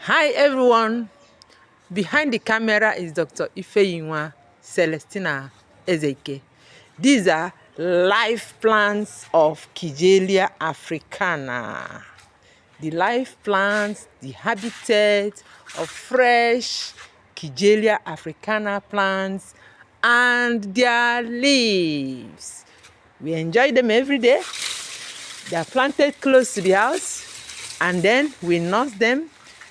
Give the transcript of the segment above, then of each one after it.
Hi everyone, behind the camera is Dr. Ifeyinwa Celestina Ezeke. These are life plants of Kigelia Africana. The life plants, the habitat of fresh Kigelia Africana plants and their leaves. We enjoy them every day. They are planted close to the house, and then we nurse them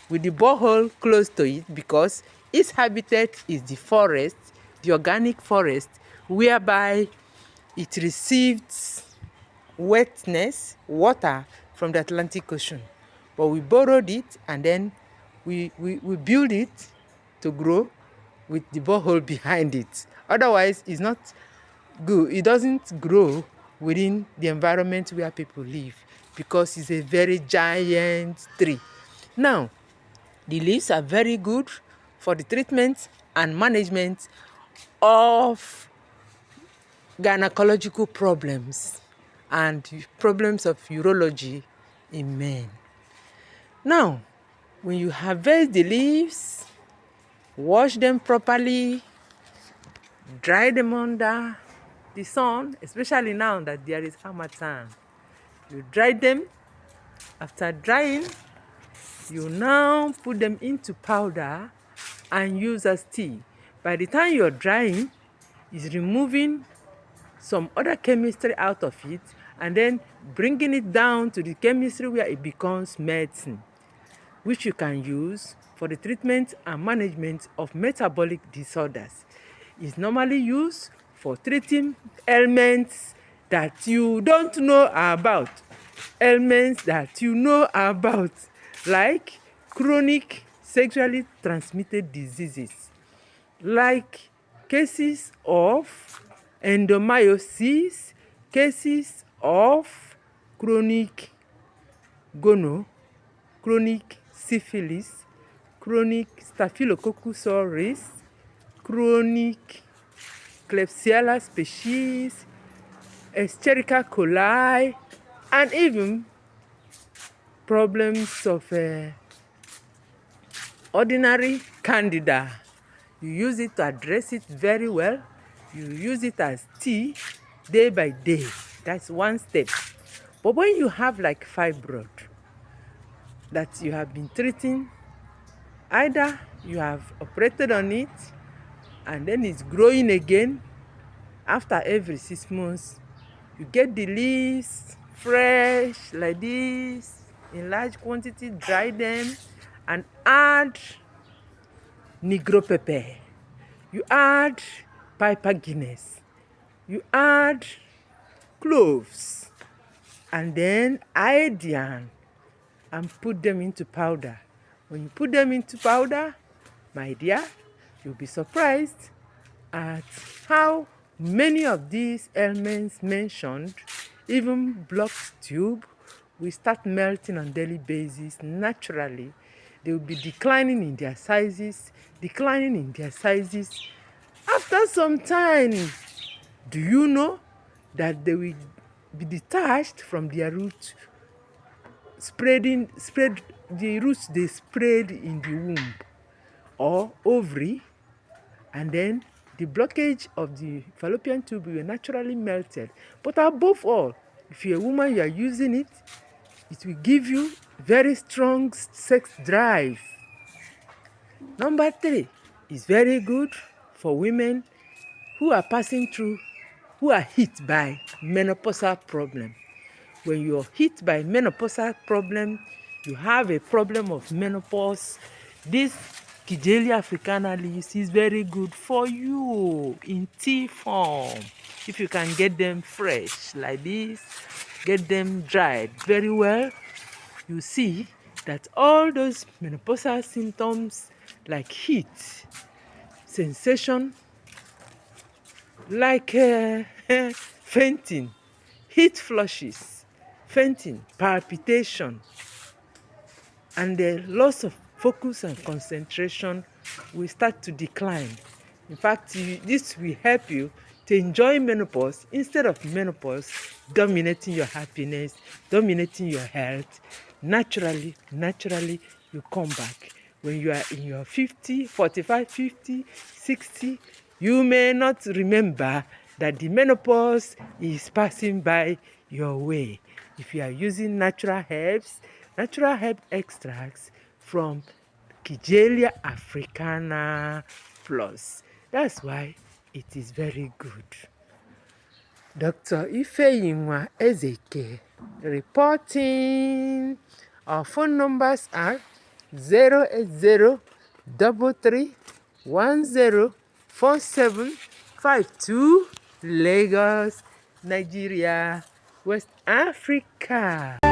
with the borehole close to it because its habitat is the forest, the organic forest, whereby it receives wetness, water from the Atlantic Ocean. But we borrowed it and then we build it to grow with the borehole behind it. Otherwise, it's not good. It doesn't grow within the environment where people live because it's a very giant tree. Now, the leaves are very good for the treatment and management of gynecological problems and problems of urology in men. Now, when you harvest the leaves, wash them properly, dry them under the sun, especially now that there is harmattan. You dry them. After drying, you now put them into powder and use as tea. By the time you're drying, it's removing some other chemistry out of it and then bringing it down to the chemistry where it becomes medicine, which you can use for the treatment and management of metabolic disorders. It's normally used for treating ailments that you don't know about, ailments that you know about, like chronic sexually transmitted diseases, like cases of endometriosis, cases of chronic gonorrhea, chronic syphilis, chronic staphylococcus aureus, chronic Klebsiella species, Escherichia coli, and even problems of ordinary candida. You use it to address it very well. You use it as tea day by day. That's one step. But when you have like fibroid that you have been treating, either you have operated on it and then it's growing again after every 6 months, you get the leaves fresh like this in large quantity, dry them and add negro pepper, you add piper Guinness, you add cloves, and then iodine, and put them into powder. When you put them into powder, my dear, you'll be surprised at how many of these ailments mentioned, even blocked tube, will start melting on daily basis naturally. They will be declining in their sizes. After some time, do you know that they will be detached from their roots, spread the roots they spread in the womb or ovary, and then the blockage of the fallopian tube will naturally melted. But above all, if you're a woman, you are using it, it will give you very strong sex drive. Number 3 is very good for women who are hit by menopausal problem. When you're hit by menopausal problem, you have a problem of menopause, this Kigelia Africana leaves is very good for you in tea form. If you can get them fresh like this, get them dried very well, you see that all those menopausal symptoms like heat, sensation, like fainting, heat flushes, fainting, palpitation, and the loss of focus and concentration will start to decline. In fact, this will help you to enjoy menopause instead of menopause dominating your happiness, dominating your health. Naturally, you come back. When you are in your 50, 45, 50, 60, you may not remember that the menopause is passing by your way. If you are using natural herb extracts from Kigelia Africana Plus, that's why it is very good. Dr. Ifeyinwa Ezeke reporting. Our phone numbers are 08033104752, Lagos, Nigeria, West Africa.